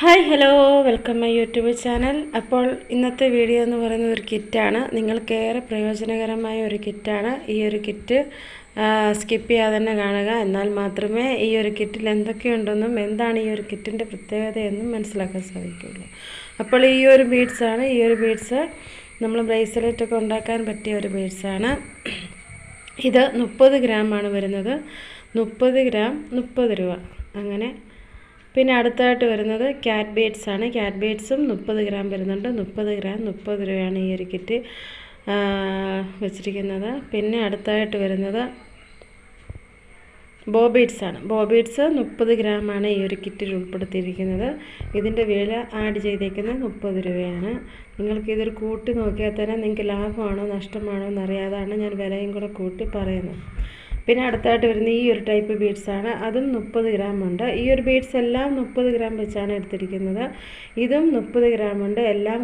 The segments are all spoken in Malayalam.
Hi hello welcome my YouTube channel. അപ്പോൾ ഇന്നത്തെ വീഡിയോ എന്ന് പറയുന്നത് ഒരു കിറ്റാണ്. നിങ്ങൾക്കേറെ പ്രയോജനകരമായ ഒരു കിറ്റാണ്. ഈ ഒരു കിറ്റ് സ്കിപ്പ് ചെയ്യാതെ തന്നെ കാണുക. എന്നാൽ മാത്രമേ ഈ ഒരു കിറ്റിൽ എന്തൊക്കെയുണ്ടെന്നും എന്താണ് ഈ ഒരു കിറ്റിൻ്റെ പ്രത്യേകതയെന്നും മനസ്സിലാക്കാൻ സാധിക്കുകയുള്ളൂ. അപ്പോൾ ഈ ഒരു ബീഡ്സാണ്. ഈ ഒരു ബീഡ്സ് നമ്മൾ ബ്രേസ്ലെറ്റൊക്കെ ഉണ്ടാക്കാൻ പറ്റിയ ഒരു ബീഡ്സാണ്. ഇത് 30 ഗ്രാമാണ് വരുന്നത്. 30 ഗ്രാം 30 രൂപ. അങ്ങനെ പിന്നെ അടുത്തായിട്ട് വരുന്നത് ക്യാറ്റ് ബീഡ്സ് ആണ്. ക്യാറ്റ് ബീഡ്സും 30 ഗ്രാം വരുന്നുണ്ട്. 30 ഗ്രാം 30 രൂപയാണ് ഈ ഒരു കിറ്റ് വെച്ചിരിക്കുന്നത്. പിന്നെ അടുത്തായിട്ട് വരുന്നത് ബോ ബീഡ്സ് ആണ്. ബോ ബീഡ്സ് 30 ഗ്രാമാണ് ഈ ഒരു കിറ്റിൽ ഉൾപ്പെടുത്തിയിരിക്കുന്നത്. ഇതിൻ്റെ വില ആഡ് ചെയ്തേക്കുന്നത് 30 രൂപയാണ്. നിങ്ങൾക്കിതൊരു കൂട്ടി നോക്കിയാൽ തന്നെ നിങ്ങൾക്ക് ലാഭമാണോ നഷ്ടമാണോ എന്നറിയാതാണ് ഞാൻ വിലയും കൂടെ കൂട്ടി പറയുന്നത്. പിന്നെ അടുത്തായിട്ട് വരുന്ന ഈ ഒരു ടൈപ്പ് ബീഡ്സാണ്. അതും 30 ഗ്രാം ഉണ്ട്. ഈ ഒരു ബീഡ്സ് എല്ലാം 30 ഗ്രാം വെച്ചാണ് എടുത്തിരിക്കുന്നത്. ഇതും 30 ഗ്രാം ഉണ്ട്. എല്ലാം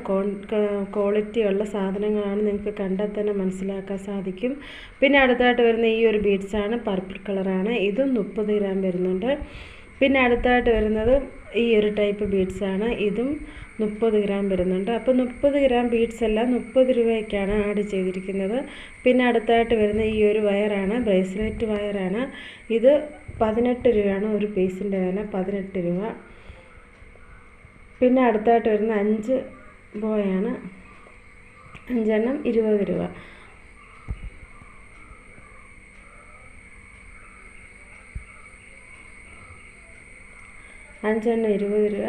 ക്വാളിറ്റി ഉള്ള സാധനങ്ങളാണ്. നിങ്ങൾക്ക് കണ്ടാൽ തന്നെ മനസ്സിലാക്കാൻ സാധിക്കും. പിന്നെ അടുത്തായിട്ട് വരുന്ന ഈ ഒരു ബീഡ്സാണ്. പർപ്പിൾ കളറാണ്. ഇതും 30 ഗ്രാം വരുന്നുണ്ട്. പിന്നെ അടുത്തായിട്ട് വരുന്നത് ഈ ഒരു ടൈപ്പ് ബീഡ്സാണ്. ഇതും 30 ഗ്രാം വരുന്നുണ്ട്. അപ്പോൾ 30 ഗ്രാം ബീഡ്സ് എല്ലാം 30 രൂപയ്ക്കാണ് ആഡ് ചെയ്തിരിക്കുന്നത്. പിന്നെ അടുത്തായിട്ട് വരുന്ന ഈ ഒരു വയറാണ്. ബ്രേസ്ലെറ്റ് വയറാണ്. ഇത് 18 രൂപയാണ് ഒരു പീസിൻ്റെ വില, 18 രൂപ. പിന്നെ അടുത്തായിട്ട് വരുന്ന 5 ബോയാണ്. 5 എണ്ണം 20 രൂപ. അഞ്ചെണ്ണം 20 രൂപ.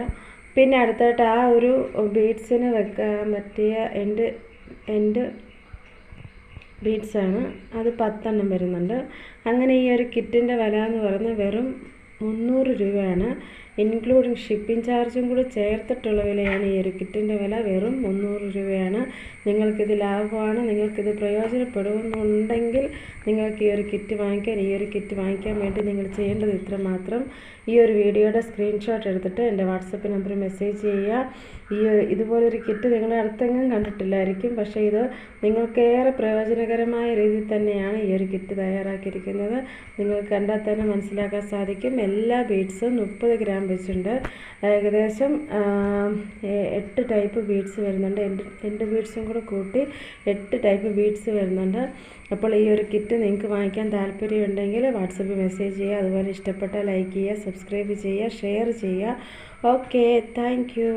പിന്നെ അടുത്തായിട്ട് ആ ഒരു ബീഡ്സിന് വെക്കാൻ പറ്റിയ എൻഡ് ബീഡ്സാണ്. അത് 10 എണ്ണം വരുന്നുണ്ട്. അങ്ങനെ ഈ ഒരു കിറ്റിൻ്റെ വില എന്ന് പറയുന്നത് വെറും 300 രൂപയാണ്. ഇൻക്ലൂഡിങ് ഷിപ്പിംഗ് ചാർജും കൂടി ചേർത്തിട്ടുള്ള വിലയാണ് ഈ ഒരു കിറ്റിൻ്റെ വില. വെറും 300 രൂപയാണ്. നിങ്ങൾക്കിത് ലാഭമാണ്. നിങ്ങൾക്കിത് പ്രയോജനപ്പെടുന്നുണ്ടെങ്കിൽ നിങ്ങൾക്ക് ഈ ഒരു കിറ്റ് വാങ്ങിക്കാൻ വേണ്ടി നിങ്ങൾ ചെയ്യേണ്ടത് ഇത്ര മാത്രം. ഈ ഒരു വീഡിയോയുടെ സ്ക്രീൻഷോട്ട് എടുത്തിട്ട് എൻ്റെ വാട്സപ്പ് നമ്പറിൽ മെസ്സേജ് ചെയ്യുക. ഇതുപോലൊരു കിറ്റ് നിങ്ങൾ അടുത്തെങ്ങും കണ്ടിട്ടില്ലായിരിക്കും. പക്ഷേ ഇത് നിങ്ങൾക്കേറെ പ്രയോജനകരമായ രീതിയിൽ തന്നെയാണ് ഈ ഒരു കിറ്റ് തയ്യാറാക്കിയിരിക്കുന്നത്. നിങ്ങൾക്ക് കണ്ടാൽ തന്നെ മനസ്സിലാക്കാൻ സാധിക്കും. എല്ലാ ബീഡ്സും 30 ഗ്രാം വെച്ചുണ്ട്. ഏകദേശം 8 ടൈപ്പ് ബീഡ്സ് വരുന്നുണ്ട്. എൻ്റെ ബീഡ്സും കൂടെ കൂട്ടി 8 ടൈപ്പ് ബീഡ്സ് വരുന്നുണ്ട്. അപ്പോൾ ഈ ഒരു കിറ്റ് നിങ്ങൾക്ക് വാങ്ങിക്കാൻ താല്പര്യമുണ്ടെങ്കിൽ വാട്സപ്പിൽ മെസ്സേജ് ചെയ്യുക. അതുപോലെ ഇഷ്ടപ്പെട്ടാൽ ലൈക്ക് ചെയ്യുക, സബ്സ്ക്രൈബ് ചെയ്യുക, ഷെയർ ചെയ്യുക. Okay, thank you.